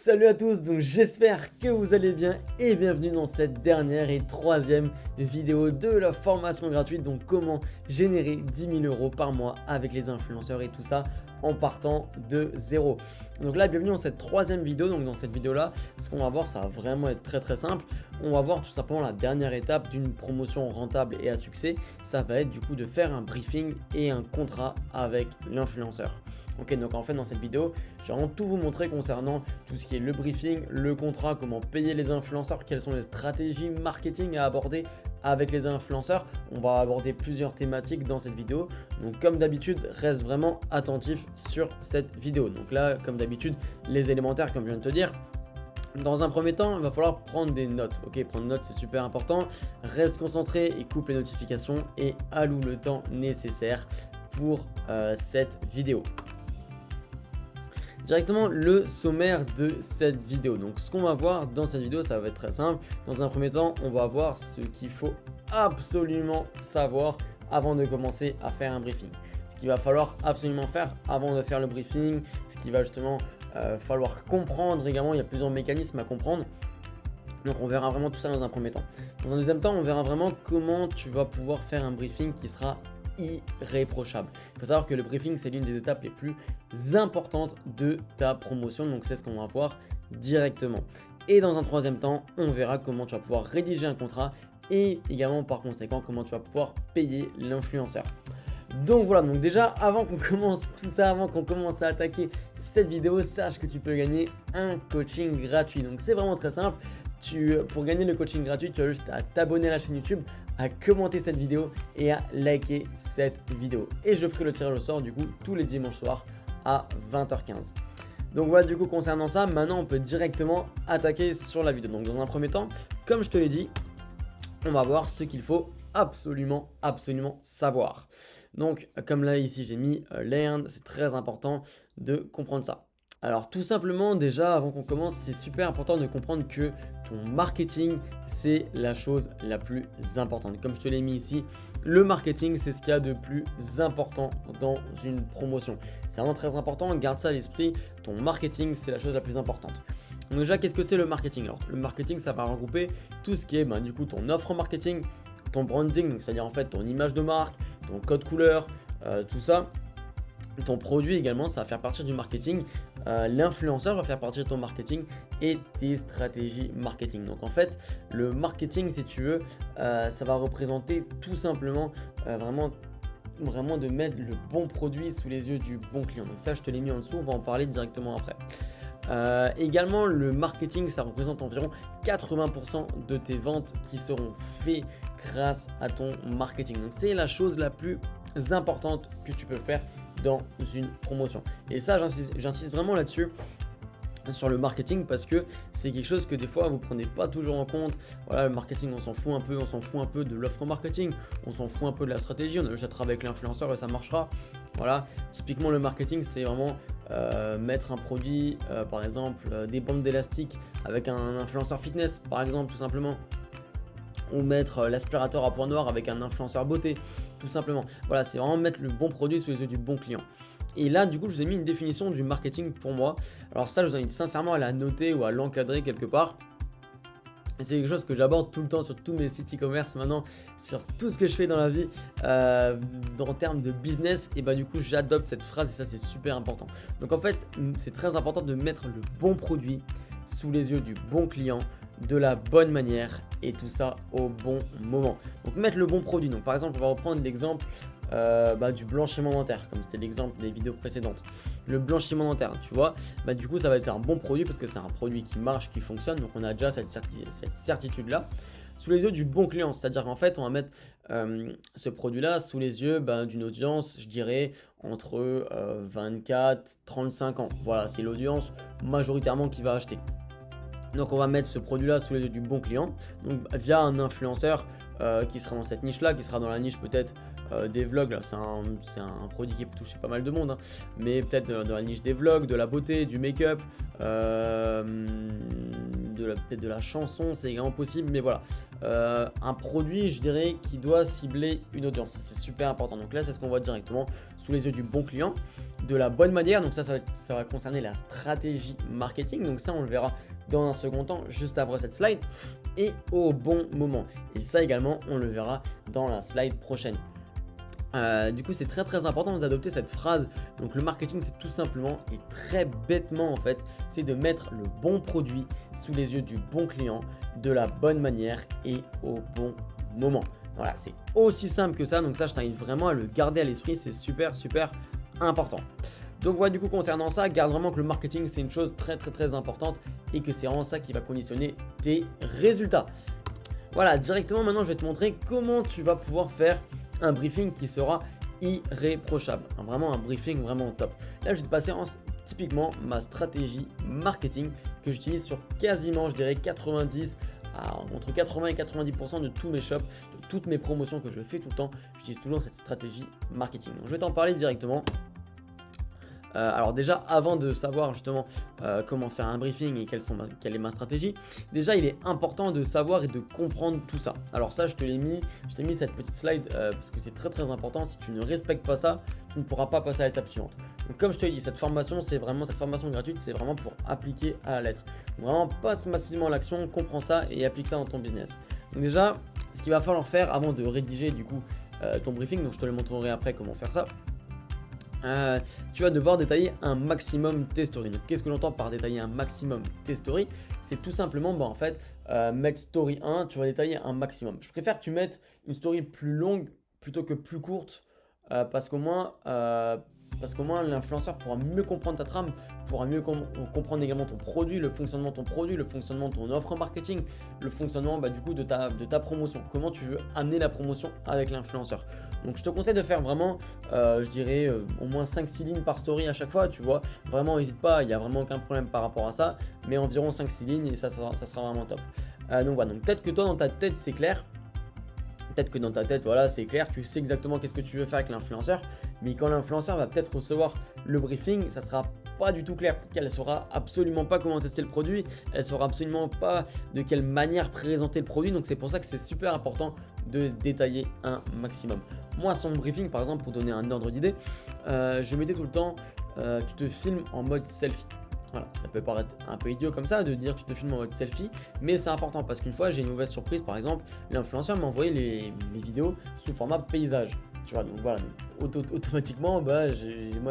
Salut à tous, donc j'espère que vous allez bien et bienvenue dans cette dernière et troisième vidéo de la formation gratuite. Donc comment générer 10 000 euros par mois avec les influenceurs et tout ça en partant de zéro. Donc là, bienvenue dans cette troisième vidéo. Donc dans cette vidéo là, ce qu'on va voir, ça va vraiment être très simple. On va voir tout simplement la dernière étape d'une promotion rentable et à succès. Ça va être du coup de faire un briefing et un contrat avec l'influenceur. Ok, donc en fait dans cette vidéo, je vais vraiment tout vous montrer concernant tout ce qui est le briefing, le contrat, comment payer les influenceurs, quelles sont les stratégies marketing à aborder avec les influenceurs. On va aborder plusieurs thématiques dans cette vidéo. Donc comme d'habitude, reste vraiment attentif sur cette vidéo. Donc là, comme d'habitude, les élémentaires comme je viens de te dire. Dans un premier temps, il va falloir prendre des notes. Ok, prendre des notes, c'est super important. Reste concentré et coupe les notifications et alloue le temps nécessaire pour cette vidéo. Directement le sommaire de cette vidéo. Donc ce qu'on va voir dans cette vidéo, ça va être très simple. Dans un premier temps, on va voir ce qu'il faut absolument savoir avant de commencer à faire un briefing. Ce qu'il va falloir absolument faire avant de faire le briefing, ce qu'il va justement falloir comprendre également. Il y a plusieurs mécanismes à comprendre. Donc on verra vraiment tout ça dans un premier temps. Dans un deuxième temps, on verra vraiment comment tu vas pouvoir faire un briefing qui sera irréprochable. Il faut savoir que le briefing, c'est l'une des étapes les plus importantes de ta promotion. Donc c'est ce qu'on va voir directement. Et dans un troisième temps, on verra comment tu vas pouvoir rédiger un contrat et également par conséquent comment tu vas pouvoir payer l'influenceur. Donc voilà, donc déjà avant qu'on commence tout ça, avant qu'on commence à attaquer cette vidéo, sache que tu peux gagner un coaching gratuit. Donc c'est vraiment très simple. Pour gagner le coaching gratuit, tu as juste à t'abonner à la chaîne YouTube, à commenter cette vidéo et à liker cette vidéo. Et je ferai le tirage au sort du coup tous les dimanches soirs à 20h15. Donc voilà, du coup concernant ça, maintenant on peut directement attaquer sur la vidéo. Donc dans un premier temps, comme je te l'ai dit, on va voir ce qu'il faut absolument savoir. Donc comme là ici j'ai mis learn, c'est très important de comprendre ça. Alors tout simplement déjà avant qu'on commence, c'est super important de comprendre que ton marketing c'est la chose la plus importante. Comme je te l'ai mis ici, le marketing c'est ce qu'il y a de plus important dans une promotion. C'est vraiment très important, garde ça à l'esprit, ton marketing c'est la chose la plus importante. Donc déjà qu'est-ce que c'est le marketing? Alors le marketing ça va regrouper tout ce qui est du coup ton offre marketing, ton branding, c'est-à-dire en fait ton image de marque, ton code couleur, tout ça. Ton produit également, ça va faire partie du marketing. L'influenceur va faire partie de ton marketing et tes stratégies marketing. Donc en fait, le marketing, si tu veux, ça va représenter tout simplement vraiment de mettre le bon produit sous les yeux du bon client. Donc ça, je te l'ai mis en dessous, on va en parler directement après. Également, le marketing, ça représente environ 80% de tes ventes qui seront faites grâce à ton marketing. Donc c'est la chose la plus importante que tu peux faire dans une promotion. Et ça, j'insiste vraiment là-dessus, sur le marketing, parce que c'est quelque chose que des fois vous prenez pas toujours en compte. Voilà, le marketing, on s'en fout un peu de l'offre marketing, on s'en fout un peu de la stratégie, on a juste à travailler avec l'influenceur et ça marchera. Voilà, typiquement le marketing, c'est vraiment mettre un produit, par exemple des bandes d'élastique avec un influenceur fitness, par exemple, tout simplement. Ou mettre l'aspirateur à point noir avec un influenceur beauté, tout simplement. Voilà, c'est vraiment mettre le bon produit sous les yeux du bon client. Et là, du coup, je vous ai mis une définition du marketing pour moi. Alors ça, je vous invite sincèrement à la noter ou à l'encadrer quelque part. C'est quelque chose que j'aborde tout le temps sur tous mes sites e-commerce maintenant, sur tout ce que je fais dans la vie, en termes de business. Et du coup, j'adopte cette phrase et ça, c'est super important. Donc en fait, c'est très important de mettre le bon produit sous les yeux du bon client, de la bonne manière et tout ça au bon moment. Donc mettre le bon produit. Donc par exemple, on va reprendre l'exemple du blanchiment dentaire, comme c'était l'exemple des vidéos précédentes. Le blanchiment dentaire, tu vois, du coup ça va être un bon produit parce que c'est un produit qui marche, qui fonctionne. Donc on a déjà cette certitude là sous les yeux du bon client. C'est-à-dire qu'en fait on va mettre ce produit là sous les yeux d'une audience, je dirais entre 24-35 ans. Voilà, c'est l'audience majoritairement qui va acheter. Donc on va mettre ce produit là sous les yeux du bon client, donc via un influenceur qui sera dans cette niche là, qui sera dans la niche peut-être des vlogs. Là c'est un produit qui peut toucher pas mal de monde, mais peut-être dans la niche des vlogs, de la beauté, du make-up, peut-être de la chanson, c'est également possible, mais voilà. Un produit, je dirais, qui doit cibler une audience, c'est super important. Donc là, c'est ce qu'on voit directement sous les yeux du bon client, de la bonne manière. Donc ça va concerner la stratégie marketing. Donc ça, on le verra dans un second temps, juste après cette slide, et au bon moment. Et ça également, on le verra dans la slide prochaine. Du coup, c'est très important d'adopter cette phrase. Donc le marketing, c'est tout simplement et très bêtement en fait, c'est de mettre le bon produit sous les yeux du bon client de la bonne manière et au bon moment. Voilà, c'est aussi simple que ça. Donc ça, je t'invite vraiment à le garder à l'esprit, c'est super important. Donc voilà, du coup, concernant ça, garde vraiment que le marketing, c'est une chose très importante et que c'est vraiment ça qui va conditionner tes résultats. Voilà, directement maintenant, je vais te montrer comment tu vas pouvoir faire un briefing qui sera irréprochable. Vraiment un briefing vraiment top. Là, je vais te passer typiquement ma stratégie marketing que j'utilise sur quasiment, je dirais, entre 80 et 90% de tous mes shops, de toutes mes promotions que je fais tout le temps. J'utilise toujours cette stratégie marketing. Donc, je vais t'en parler directement. Alors déjà, avant de savoir justement comment faire un briefing et quelle est ma stratégie, déjà il est important de savoir et de comprendre tout ça. Alors ça, je t'ai mis cette petite slide parce que c'est très important. Si tu ne respectes pas ça, tu ne pourras pas passer à l'étape suivante. Donc comme je te l'ai dit, cette formation gratuite, c'est vraiment pour appliquer à la lettre. Donc, vraiment, passe massivement à l'action, comprends ça et applique ça dans ton business. Donc déjà, ce qu'il va falloir faire avant de rédiger du coup ton briefing, donc je te le montrerai après comment faire ça. Tu vas devoir détailler un maximum tes stories. Donc qu'est-ce que j'entends par détailler un maximum tes stories? C'est tout simplement en fait mettre story 1, tu vas détailler un maximum. Je préfère que tu mettes une story plus longue plutôt que plus courte parce qu'au moins l'influenceur pourra mieux comprendre ta trame, pourra mieux comprendre également ton produit, le fonctionnement de ton produit, le fonctionnement de ton offre marketing, le fonctionnement du coup de ta promotion, comment tu veux amener la promotion avec l'influenceur. Donc je te conseille de faire vraiment, je dirais au moins 5-6 lignes par story à chaque fois, tu vois. Vraiment n'hésite pas, il n'y a vraiment aucun problème par rapport à ça, mais environ 5-6 lignes et ça sera vraiment top. Donc voilà, donc peut-être que toi dans ta tête c'est clair. Peut-être que dans ta tête, voilà, c'est clair, tu sais exactement qu'est-ce que tu veux faire avec l'influenceur, mais quand l'influenceur va peut-être recevoir le briefing, ça sera pas du tout clair. Peut-être qu'elle saura absolument pas comment tester le produit, elle saura absolument pas de quelle manière présenter le produit, donc c'est pour ça que c'est super important de détailler un maximum. Moi, sur mon briefing, par exemple, pour donner un ordre d'idée, je mettais tout le temps, tu te filmes en mode selfie. Voilà, ça peut paraître un peu idiot comme ça de dire tu te filmes en mode selfie, mais c'est important parce qu'une fois j'ai une mauvaise surprise, par exemple, l'influenceur m'a envoyé les vidéos sous format paysage. Tu vois, donc voilà, automatiquement, je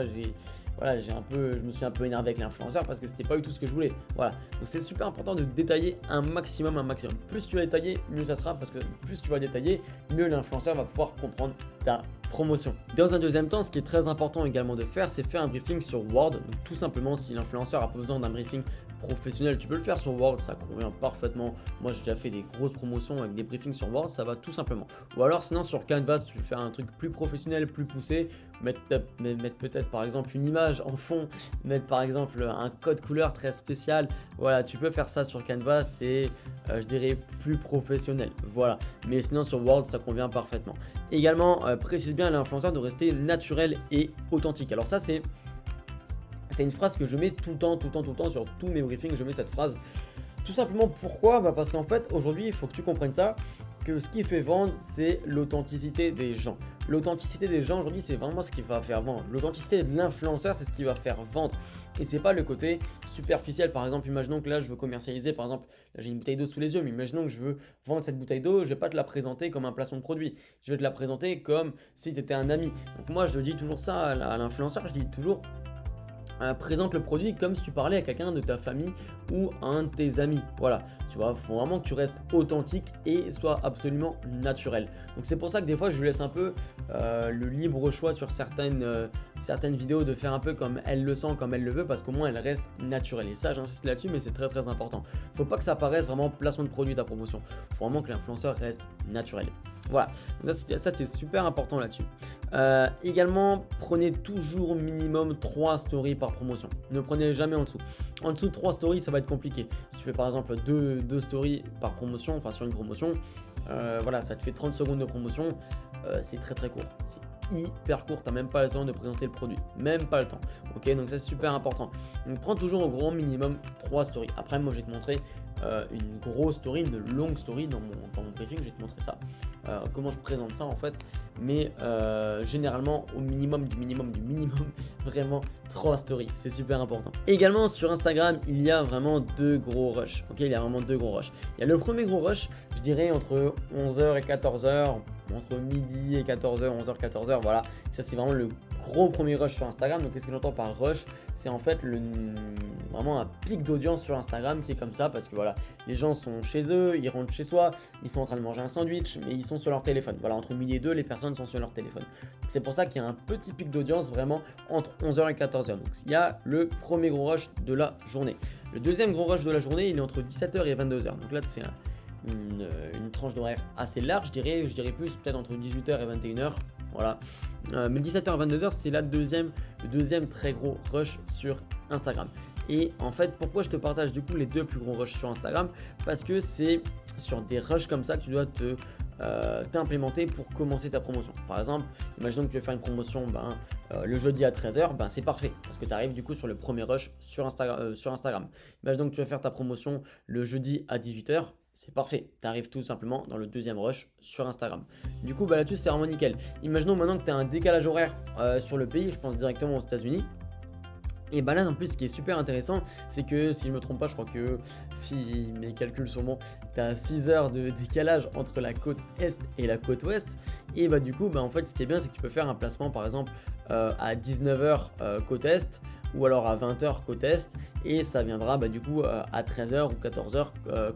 me suis un peu énervé avec l'influenceur parce que c'était pas du tout ce que je voulais. Voilà, donc c'est super important de détailler un maximum. Plus tu vas détailler, mieux ça sera parce que plus tu vas détailler, mieux l'influenceur va pouvoir comprendre ta promotion. Dans un deuxième temps, ce qui est très important également de faire, c'est faire un briefing sur Word. Donc tout simplement, si l'influenceur a besoin d'un briefing professionnel, tu peux le faire sur Word, ça convient parfaitement. Moi, j'ai déjà fait des grosses promotions avec des briefings sur Word, ça va tout simplement. Ou alors, sinon, sur Canva, si tu veux faire un truc plus professionnel, plus poussé, mettre peut-être par exemple une image en fond, mettre par exemple un code couleur très spécial. Voilà, tu peux faire ça sur Canva, c'est, je dirais, plus professionnel. Voilà, mais sinon, sur Word, ça convient parfaitement. Également, précise bien à l'influenceur de rester naturel et authentique. Alors ça, c'est une phrase que je mets tout le temps sur tous mes briefings, je mets cette phrase. Tout simplement pourquoi? Parce qu'en fait aujourd'hui il faut que tu comprennes ça, que ce qui fait vendre c'est l'authenticité des gens. L'authenticité des gens aujourd'hui c'est vraiment ce qui va faire vendre. L'authenticité de l'influenceur c'est ce qui va faire vendre. Et c'est pas le côté superficiel. Par exemple, imaginons que là je veux commercialiser, par exemple, là j'ai une bouteille d'eau sous les yeux, mais imaginons que je veux vendre cette bouteille d'eau, je vais pas te la présenter comme un placement de produit. Je vais te la présenter comme si tu étais un ami. Donc moi je dis toujours ça à l'influenceur, je dis toujours présente le produit comme si tu parlais à quelqu'un de ta famille ou un de tes amis. Voilà, tu vois, faut vraiment que tu restes authentique et sois absolument naturel. Donc c'est pour ça que des fois je lui laisse un peu le libre choix sur certaines vidéos de faire un peu comme elle le sent, comme elle le veut, parce qu'au moins elle reste naturelle. Et ça j'insiste là-dessus, mais c'est très important. Faut pas que ça paraisse vraiment placement de produit ta promotion. Faut vraiment que l'influenceur reste naturel. Voilà, donc ça c'était super important là-dessus. Également, prenez toujours minimum 3 stories par promotion. Ne prenez jamais en dessous. En dessous de 3 stories, ça va être compliqué. Si tu fais par exemple 2 stories par promotion, enfin sur une promotion, voilà, ça te fait 30 secondes de promotion. C'est très court. C'est hyper court, tu n'as même pas le temps de présenter le produit, même pas le temps. Ok, donc ça c'est super important. Donc prends toujours au grand minimum 3 stories. Après moi je vais te montrer une grosse story, une longue story dans mon briefing, je vais te montrer ça, comment je présente ça en fait, mais généralement au minimum du minimum, vraiment 3 stories, c'est super important. Également sur Instagram, il y a vraiment 2 gros rushs, ok, il y a vraiment 2 gros rushs. Il y a le premier gros rush, je dirais entre 11h et 14h, entre midi et 14h, 11h, 14h, voilà, ça c'est vraiment le gros premier rush sur Instagram. Donc qu'est-ce que j'entends par rush? C'est en fait vraiment un pic d'audience sur Instagram qui est comme ça parce que voilà, les gens sont chez eux, ils rentrent chez soi, ils sont en train de manger un sandwich, mais ils sont sur leur téléphone. Voilà, entre midi et 2, les personnes sont sur leur téléphone. C'est pour ça qu'il y a un petit pic d'audience vraiment entre 11h et 14h. Donc il y a le premier gros rush de la journée. Le deuxième gros rush de la journée, il est entre 17h et 22h. Donc là, c'est une tranche d'horaire assez large, je dirais plus peut-être entre 18h et 21h. Voilà, mais 17h à 22h, c'est le deuxième très gros rush sur Instagram. Et en fait, pourquoi je te partage du coup les 2 plus gros rushs sur Instagram? Parce que c'est sur des rushs comme ça que tu dois t'implémenter pour commencer ta promotion. Par exemple, imaginons que tu veux faire une promotion le jeudi à 13h, c'est parfait parce que tu arrives du coup sur le premier rush sur Instagram. Imaginons que tu veux faire ta promotion le jeudi à 18h. C'est parfait, tu arrives tout simplement dans le deuxième rush sur Instagram. Du coup, là-dessus, c'est vraiment nickel. Imaginons maintenant que tu as un décalage horaire sur le pays, je pense directement aux États-Unis. Et là en plus ce qui est super intéressant, c'est que si je me trompe pas, je crois que si mes calculs sont bons, tu as 6 heures de décalage entre la côte est et la côte ouest. Et du coup en fait ce qui est bien, c'est que tu peux faire un placement par exemple à 19h côte est ou alors à 20h côte est et ça viendra du coup à 13h ou 14h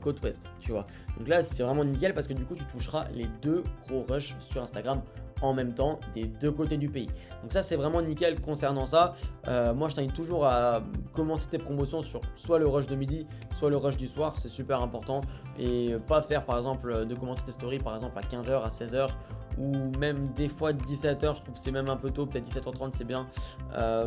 côte ouest, tu vois. Donc là c'est vraiment nickel parce que du coup tu toucheras les 2 gros rushs sur Instagram en même temps des 2 côtés du pays. Donc ça c'est vraiment nickel concernant ça. Moi je t'invite toujours à commencer tes promotions sur soit le rush de midi, soit le rush du soir, c'est super important. Et pas faire par exemple de commencer tes stories par exemple à 15h, à 16h ou même des fois 17h, je trouve que c'est même un peu tôt, peut-être 17h30 c'est bien.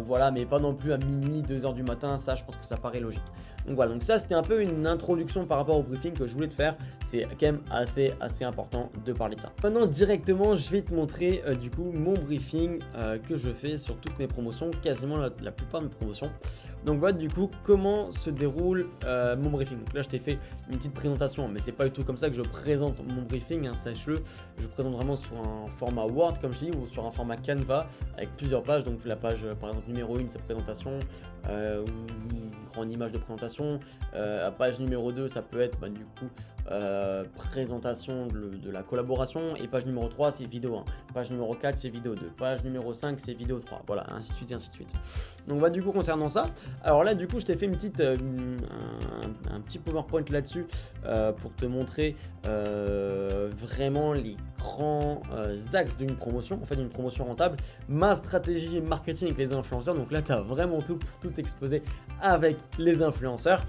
Voilà, mais pas non plus à minuit, 2h du matin, ça je pense que ça paraît logique. Donc voilà, donc ça c'était un peu une introduction par rapport au briefing que je voulais te faire. C'est quand même assez important de parler de ça. Maintenant directement je vais te montrer du coup mon briefing que je fais sur toutes mes promotions, quasiment la plupart de mes promotions. Donc voilà du coup comment se déroule mon briefing. Donc là je t'ai fait une petite présentation, mais c'est pas du tout comme ça que je présente mon briefing, sache-le. Je présente vraiment sur un format Word comme je dis ou sur un format Canva avec plusieurs pages. Donc la page par exemple numéro 1 c'est présentation ou une grande image de présentation. La page numéro 2 ça peut être du coup présentation de la collaboration, et page numéro 3 c'est vidéo 1, page numéro 4 c'est vidéo 2, page numéro 5 c'est vidéo 3, voilà, ainsi de suite et ainsi de suite. Donc du coup concernant ça, alors là du coup je t'ai fait un petit PowerPoint là-dessus pour te montrer vraiment les grands axes d'une promotion, en fait d'une promotion rentable, ma stratégie marketing avec les influenceurs. Donc là tu as vraiment tout pour tout exposer avec les influenceurs.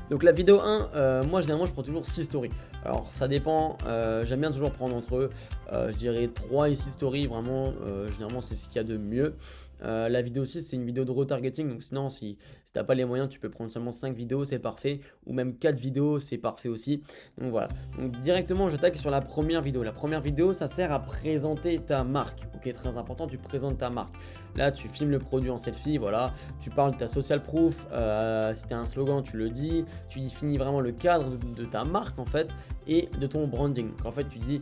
Donc la vidéo 1, moi généralement je prends toujours 6 stories. Alors ça dépend, j'aime bien toujours prendre entre je dirais 3 et 6 stories, vraiment généralement c'est ce qu'il y a de mieux. La vidéo 6 c'est une vidéo de retargeting, donc sinon si t'as pas les moyens tu peux prendre seulement 5 vidéos, c'est parfait, ou même 4 vidéos, c'est parfait aussi. Donc voilà, donc directement j'attaque sur la première vidéo. La première vidéo ça sert à présenter ta marque, ok, très important, tu présentes ta marque. Là tu filmes le produit en selfie, voilà, tu parles de ta social proof, si tu as un slogan tu le dis, tu définis vraiment le cadre de ta marque en fait et de ton branding. Donc en fait tu dis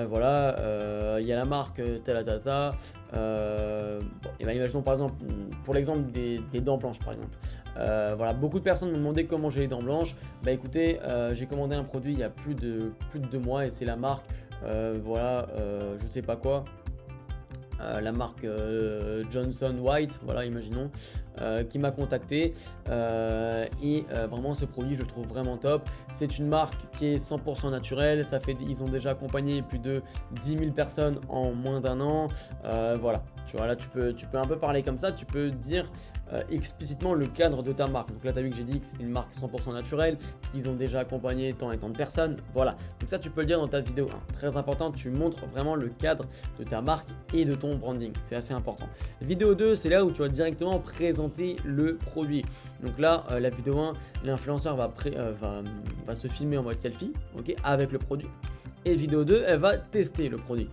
voilà, il y a la marque talatata, et imaginons par exemple pour l'exemple des dents blanches par exemple. Voilà, beaucoup de personnes me demandaient comment j'ai les dents blanches. Écoutez, j'ai commandé un produit il y a plus de 2 mois et c'est la marque voilà, je sais pas quoi. La marque Johnson White, voilà, imaginons, qui m'a contacté et vraiment ce produit je le trouve vraiment top. C'est une marque qui est 100% naturelle, ils ont déjà accompagné plus de 10 000 personnes en moins d'1 an, voilà, tu vois, là tu peux un peu parler comme ça, tu peux dire explicitement le cadre de ta marque. Donc là tu as vu que j'ai dit que c'était une marque 100% naturelle, qu'ils ont déjà accompagné tant et tant de personnes, voilà, donc ça tu peux le dire dans ta vidéo 1. Très important, tu montres vraiment le cadre de ta marque et de ton branding, c'est assez important. Vidéo 2 c'est là où tu vas directement présenter le produit. Donc là la vidéo 1, l'influenceur va se filmer en mode selfie, ok, avec le produit, et vidéo 2 elle va tester le produit.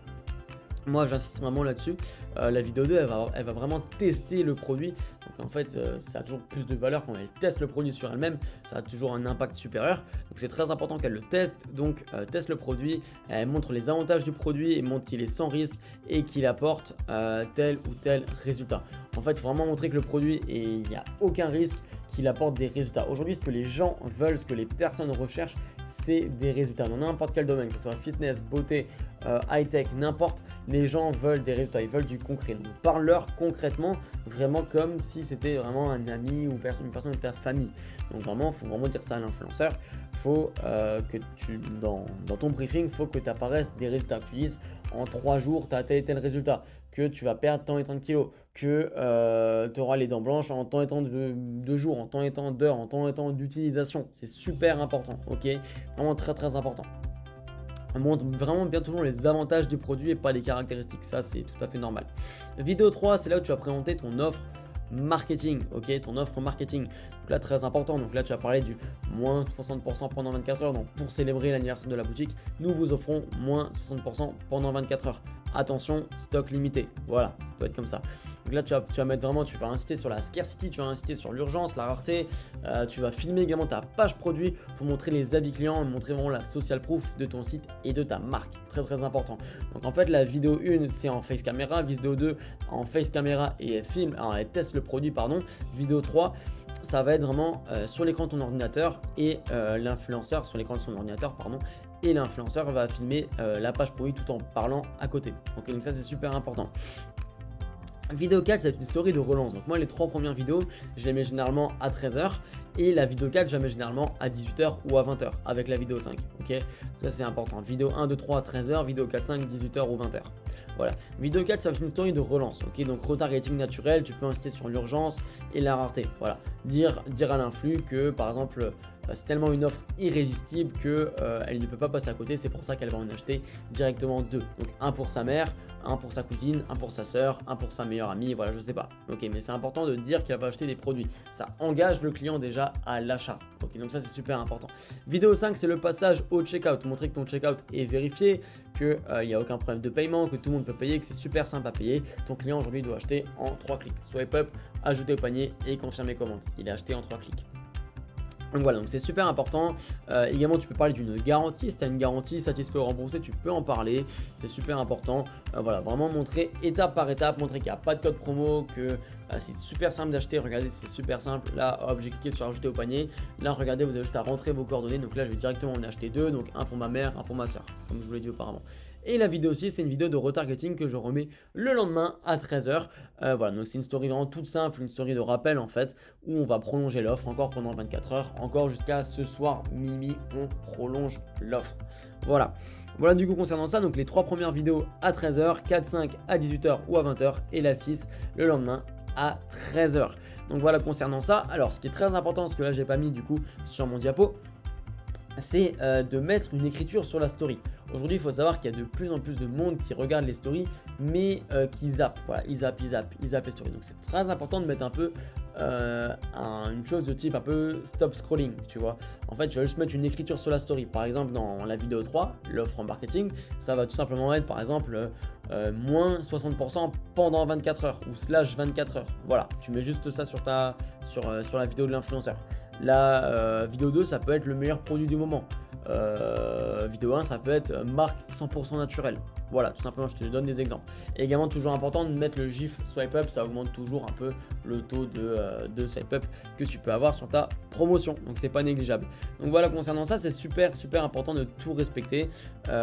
Moi, j'insiste vraiment là-dessus. La vidéo 2, elle va vraiment tester le produit. Donc en fait, ça a toujours plus de valeur quand elle teste le produit sur elle-même. Ça a toujours un impact supérieur. Donc c'est très important qu'elle le teste. Donc teste le produit, elle montre les avantages du produit et montre qu'il est sans risque et qu'il apporte tel ou tel résultat. En fait, il faut vraiment montrer que le produit, il n'y a aucun risque, qu'il apporte des résultats. Aujourd'hui, ce que les gens veulent, ce que les personnes recherchent, c'est des résultats. Dans n'importe quel domaine, que ce soit fitness, beauté, high-tech, n'importe, les gens veulent des résultats, ils veulent du concret. Donc parle-leur concrètement, vraiment comme si c'était vraiment un ami ou une personne de ta famille. Donc vraiment, il faut vraiment dire ça à l'influenceur. Il faut que dans ton briefing, il faut que tu apparaisses des résultats, que tu dises en 3 jours, tu as tel et tel résultat, que tu vas perdre tant et tant de kilos, que tu auras les dents blanches en tant et tant de jours, en tant et tant d'heures, en tant et tant d'utilisation. C'est super important, ok? Vraiment très très important. Montre vraiment bien toujours les avantages du produit et pas les caractéristiques, ça c'est tout à fait normal. Vidéo 3, c'est là où tu vas présenter ton offre marketing, ok, ton offre marketing. Donc là, très important. Donc là, tu vas parler du moins 60% pendant 24 heures. Donc pour célébrer l'anniversaire de la boutique, nous vous offrons moins 60% pendant 24 heures. Attention, stock limité. Voilà, ça peut être comme ça. Donc là, tu vas mettre vraiment, tu vas inciter sur la scarcity, tu vas inciter sur l'urgence, la rareté. Tu vas filmer également ta page produit pour montrer les avis clients, montrer vraiment la social proof de ton site et de ta marque. Très très important. Donc en fait, la vidéo 1, c'est en face caméra. Vidéo 2, en face caméra et elle filme, alors elle teste le produit, pardon. Vidéo 3, ça va être vraiment sur l'écran de ton ordinateur et l'influenceur sur l'écran de son ordinateur, pardon, et l'influenceur va filmer la page produit tout en parlant à côté. Okay, donc ça c'est super important. Vidéo 4, c'est une story de relance. Donc moi, les 3 premières vidéos, je les mets généralement à 13h et la vidéo 4, je la mets généralement à 18h ou à 20h avec la vidéo 5. Ok, ça c'est important. Vidéo 1, 2, 3 à 13h, vidéo 4, 5, 18h ou 20h. Voilà. Vidéo 4, ça va être une story de relance. Ok, donc retargeting naturel, tu peux insister sur l'urgence et la rareté. Voilà. Dire à l'influx que par exemple, c'est tellement une offre irrésistible que elle ne peut pas passer à côté. C'est pour ça qu'elle va en acheter directement 2. Donc un pour sa mère, un pour sa cousine, un pour sa soeur, un pour sa meilleure amie. Voilà, je sais pas. Ok, mais c'est important de dire qu'elle va acheter des produits. Ça engage le client déjà à l'achat. Ok, donc ça c'est super important. Vidéo 5, c'est le passage au checkout. Montrer que ton checkout est vérifié, qu'il n'y a aucun problème de paiement, que tout le monde peut payer, que c'est super simple à payer. Ton client aujourd'hui doit acheter en 3 clics. Swipe up, ajouter au panier et confirmer commande. Il a acheté en 3 clics. Donc voilà, donc c'est super important. Également, tu peux parler d'une garantie. Si tu as une garantie satisfait ou remboursé, tu peux en parler. C'est super important. Voilà, vraiment montrer étape par étape, montrer qu'il n'y a pas de code promo, que c'est super simple d'acheter. Regardez, c'est super simple. Là, hop, j'ai cliqué sur ajouter au panier. Là, regardez, vous avez juste à rentrer vos coordonnées. Donc là, je vais directement en acheter 2. Donc un pour ma mère, un pour ma soeur, comme je vous l'ai dit auparavant. Et la vidéo aussi, c'est une vidéo de retargeting que je remets le lendemain à 13h. Voilà, donc c'est une story vraiment toute simple, une story de rappel en fait, où on va prolonger l'offre encore pendant 24 heures, encore jusqu'à ce soir minuit, on prolonge l'offre. Voilà. Voilà du coup concernant ça, donc les 3 premières vidéos à 13h, 4, 5 à 18h ou à 20h et la 6 le lendemain à 13h. Donc voilà concernant ça. Alors ce qui est très important, ce que là j'ai pas mis du coup sur mon diapo, c'est de mettre une écriture sur la story. Aujourd'hui, il faut savoir qu'il y a de plus en plus de monde qui regarde les stories, mais qui zappe. Voilà, ils zappent les stories. Donc c'est très important de mettre un peu une chose de type un peu stop scrolling, tu vois. En fait, tu vas juste mettre une écriture sur la story. Par exemple, dans la vidéo 3, l'offre en marketing, ça va tout simplement être par exemple moins 60% pendant 24 heures ou slash 24 heures. Voilà, tu mets juste ça sur la vidéo de l'influenceur. La vidéo 2, ça peut être le meilleur produit du moment. Vidéo 1, ça peut être marque 100% naturelle. Voilà, tout simplement, je te donne des exemples. Et également, toujours important de mettre le GIF swipe up, ça augmente toujours un peu le taux de swipe up que tu peux avoir sur ta promotion. Donc, c'est pas négligeable. Donc, voilà, concernant ça, c'est super important de tout respecter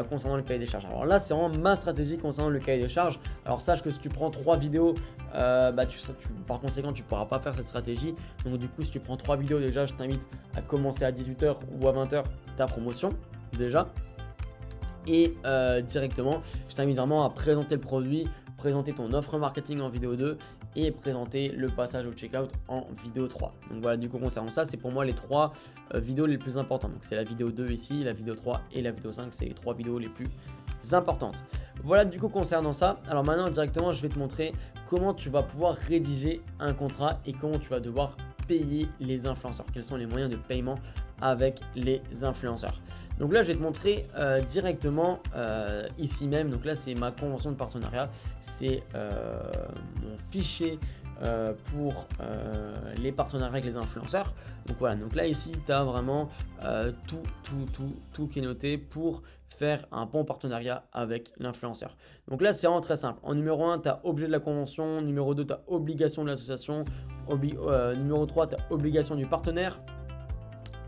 concernant le cahier des charges. Alors là, c'est vraiment ma stratégie concernant le cahier des charges. Alors, sache que si tu prends 3 vidéos, par conséquent, tu ne pourras pas faire cette stratégie. Donc, du coup, si tu prends 3 vidéos, déjà, je t'invite à commencer à 18h ou à 20h ta promotion, déjà. Et directement, je t'invite vraiment à présenter le produit, présenter ton offre marketing en vidéo 2 et présenter le passage au checkout en vidéo 3. Donc voilà, du coup concernant ça, c'est pour moi les 3 vidéos les plus importantes. Donc c'est la vidéo 2 ici, la vidéo 3 et la vidéo 5, c'est les 3 vidéos les plus importantes. Voilà du coup concernant ça. Alors maintenant directement, je vais te montrer comment tu vas pouvoir rédiger un contrat et comment tu vas devoir payer les influenceurs. Quels sont les moyens de paiement avec les influenceurs. Donc là, je vais te montrer directement ici même. Donc là, c'est ma convention de partenariat. C'est mon fichier pour les partenariats avec les influenceurs. Donc voilà, donc là ici tu as vraiment tout qui est noté pour faire un bon partenariat avec l'influenceur. Donc là c'est vraiment très simple. En numéro 1 tu as objet de la convention, numéro 2 tu as obligation de l'association, numéro 3 tu as obligation du partenaire.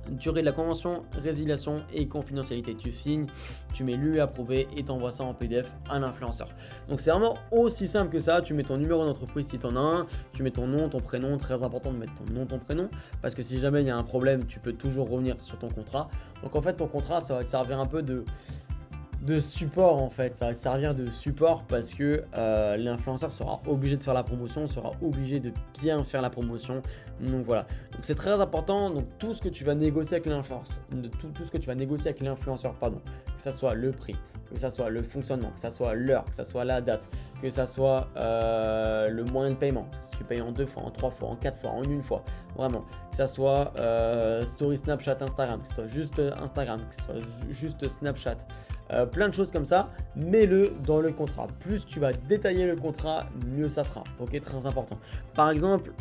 Durée de la convention, résiliation et confidentialité. Tu signes, tu mets lu et approuvé et t'envoies ça en PDF à l'influenceur. Donc c'est vraiment aussi simple que ça. Tu mets ton numéro d'entreprise si tu en as un, tu mets ton nom, ton prénom. Très important de mettre ton nom, ton prénom, parce que si jamais il y a un problème, tu peux toujours revenir sur ton contrat. Donc en fait ton contrat, ça va te servir un peu de support en fait, ça va te servir de support parce que l'influenceur sera obligé de faire la promotion, sera obligé de bien faire la promotion. Donc voilà, donc c'est très important. Donc tout ce que tu vas négocier avec l'influenceur, tout ce que tu vas négocier avec l'influenceur, pardon, que ça soit le prix, que ça soit le fonctionnement, que ça soit l'heure, que ça soit la date, que ça soit le moyen de paiement, si tu payes en 2 fois, en 3 fois, en 4 fois, en une fois, vraiment, que ça soit story Snapchat, Instagram, que ce soit juste Instagram, que ce soit juste Snapchat. Plein de choses comme ça, mets-le dans le contrat. Plus tu vas détailler le contrat, mieux ça sera. Ok, très important. Par exemple,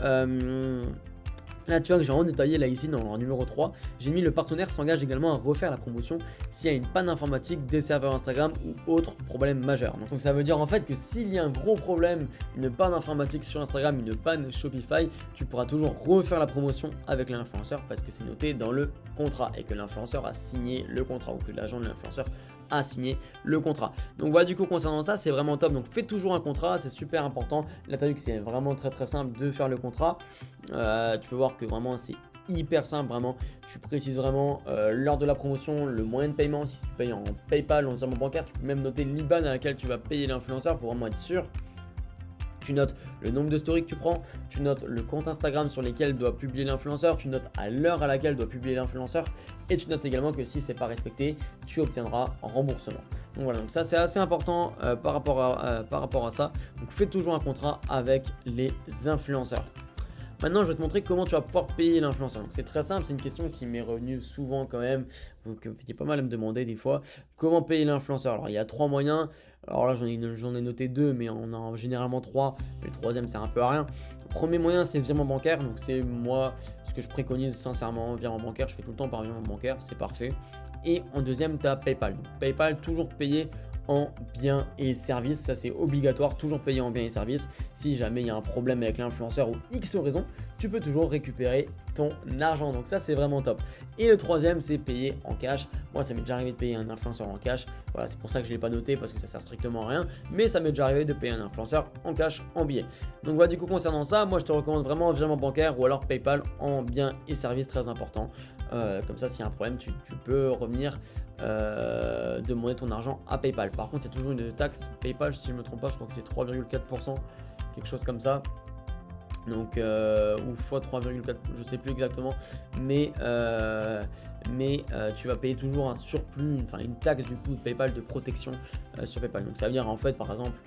là tu vois que j'ai vraiment détaillé là ici dans le numéro 3, j'ai mis le partenaire s'engage également à refaire la promotion s'il y a une panne informatique des serveurs Instagram ou autre problème majeur. Donc ça veut dire en fait que s'il y a un gros problème, une panne informatique sur Instagram, une panne Shopify, tu pourras toujours refaire la promotion avec l'influenceur parce que c'est noté dans le contrat et que l'influenceur a signé le contrat ou que l'agent de l'influenceur à signer le contrat. Donc voilà, du coup concernant ça c'est vraiment top. Donc fais toujours un contrat, c'est super important. Là tu as vu que c'est vraiment très simple de faire le contrat. Tu peux voir que vraiment c'est hyper simple, vraiment tu précises vraiment l'heure de la promotion, le moyen de paiement, si tu payes en PayPal, en virement bancaire, tu peux même noter l'IBAN à laquelle tu vas payer l'influenceur pour vraiment être sûr. Tu notes le nombre de stories que tu prends, tu notes le compte Instagram sur lesquels doit publier l'influenceur, tu notes à l'heure à laquelle doit publier l'influenceur et tu notes également que si c'est pas respecté, tu obtiendras un remboursement. Donc voilà, donc ça c'est assez important par rapport à ça. Donc fais toujours un contrat avec les influenceurs. Maintenant, je vais te montrer comment tu vas pouvoir payer l'influenceur. Donc, c'est très simple, c'est une question qui m'est revenue souvent quand même. Donc, il y a pas mal à me demander des fois. Comment payer l'influenceur? Alors, il y a 3 moyens. Alors là, j'en ai noté 2, mais on en a généralement 3. Et le troisième, c'est un peu à rien. Le premier moyen, c'est le virement bancaire. Donc, c'est moi, ce que je préconise sincèrement, virement bancaire. Je fais tout le temps par virement bancaire, c'est parfait. Et en deuxième, tu as PayPal. Donc, PayPal, toujours payé en biens et services, ça c'est obligatoire, toujours payer en biens et services. Si jamais il y a un problème avec l'influenceur ou X raison, tu peux toujours récupérer ton argent, donc ça c'est vraiment top. Et le troisième c'est payer en cash. Moi ça m'est déjà arrivé de payer un influenceur en cash, voilà, c'est pour ça que je ne l'ai pas noté parce que ça sert strictement à rien, mais ça m'est déjà arrivé de payer un influenceur en cash, en billets. Donc voilà, du coup concernant ça, moi je te recommande vraiment virement bancaire ou alors PayPal en biens et services, très important. Comme ça s'il y a un problème tu peux revenir demander ton argent à PayPal. Par contre il y a toujours une taxe PayPal, si je ne me trompe pas, je crois que c'est 3,4%, quelque chose comme ça. Donc ou fois 3,4, je sais plus exactement, mais tu vas payer toujours un surplus, enfin une taxe du coup de PayPal de protection sur PayPal. Donc ça veut dire en fait par exemple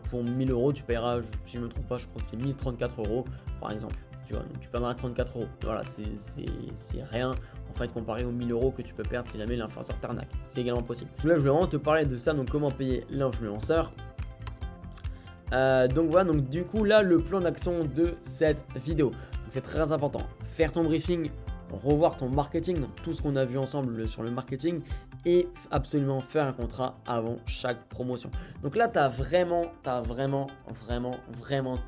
pour 1000 euros tu paieras, si je ne me trompe pas, je crois que c'est 1034 euros par exemple. Tu vois, donc tu perdras 34 euros. Voilà, c'est rien en fait comparé aux 1000 euros que tu peux perdre si jamais l'influenceur t'arnaque. C'est également possible. Là, je voulais vraiment te parler de ça, donc comment payer l'influenceur. Donc voilà, donc du coup là le plan d'action de cette vidéo. Donc c'est très important. Faire ton briefing, revoir ton marketing, donc tout ce qu'on a vu ensemble sur le marketing, et absolument faire un contrat avant chaque promotion. Donc là tu as vraiment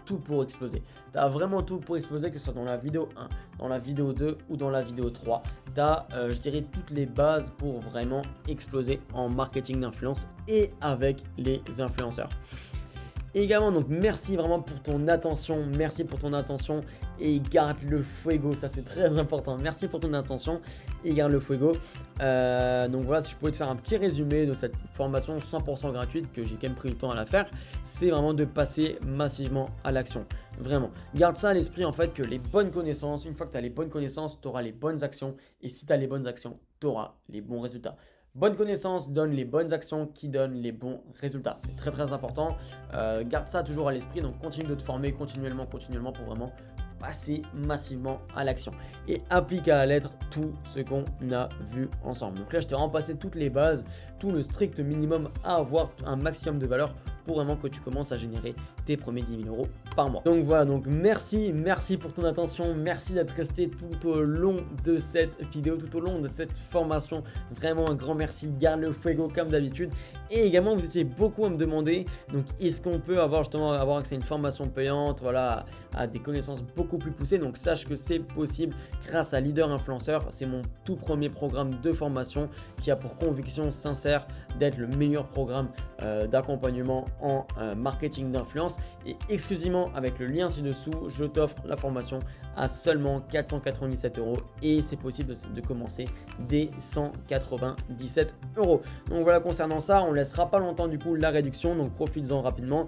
tout pour exploser. Tu as vraiment tout pour exploser, que ce soit dans la vidéo 1, dans la vidéo 2 ou dans la vidéo 3. Tu as je dirais toutes les bases pour vraiment exploser en marketing d'influence et avec les influenceurs. Et également, donc merci vraiment pour ton attention, et garde le fuego, ça c'est très important. Merci pour ton attention et garde le fuego. Donc voilà, si je pouvais te faire un petit résumé de cette formation 100% gratuite que j'ai quand même pris le temps à la faire, c'est vraiment de passer massivement à l'action. Vraiment, garde ça à l'esprit en fait, que les bonnes connaissances, une fois que tu as les bonnes connaissances, tu auras les bonnes actions, et si tu as les bonnes actions, tu auras les bons résultats. Bonne connaissance donne les bonnes actions qui donnent les bons résultats. C'est très important. Garde ça toujours à l'esprit. Donc continue de te former continuellement pour vraiment passer massivement à l'action et appliquer à la lettre tout ce qu'on a vu ensemble. Donc là, je t'ai vraiment passé toutes les bases, tout le strict minimum à avoir un maximum de valeur pour vraiment que tu commences à générer tes premiers 10 000 € par mois. Donc voilà, donc merci pour ton attention, merci d'être resté tout au long de cette vidéo, tout au long de cette formation. Vraiment un grand merci, garde le fuego comme d'habitude. Et également, vous étiez beaucoup à me demander, donc est-ce qu'on peut avoir accès à une formation payante, voilà, à des connaissances beaucoup plus poussées. Donc sache que c'est possible grâce à Leader Influenceur. C'est mon tout premier programme de formation qui a pour conviction sincère d'être le meilleur programme d'accompagnement en marketing d'influence. Et exclusivement avec le lien ci-dessous, je t'offre la formation à seulement 497 € et c'est possible de commencer dès 197 €. Donc voilà, concernant ça, on ne laissera pas longtemps du coup la réduction, donc profites-en rapidement.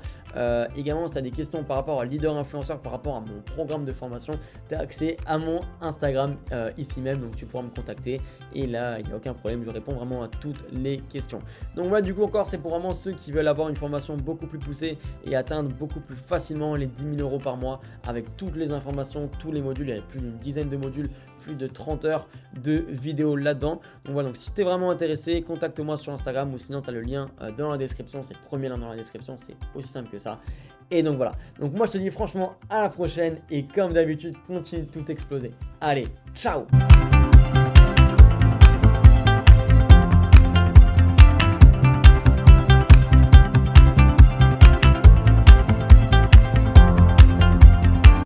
Également, si tu as des questions par rapport à Leader Influenceur, par rapport à mon programme de formation, tu as accès à mon Instagram ici même, donc tu pourras me contacter et là, il n'y a aucun problème, je réponds vraiment à toutes les questions. Donc voilà, du coup encore, c'est pour vraiment ceux qui veulent avoir une formation beaucoup plus poussée et atteindre beaucoup plus facilement les 10 000 € par mois avec toutes les informations, tous les modules. Il y a plus d'une dizaine de modules, plus de 30 heures de vidéos là-dedans. Donc voilà, donc si tu es vraiment intéressé, contacte-moi sur Instagram ou sinon tu as le lien dans la description. C'est le premier lien dans la description, c'est aussi simple que ça. Et donc voilà, donc moi je te dis franchement à la prochaine et comme d'habitude, continue de tout exploser. Allez, ciao!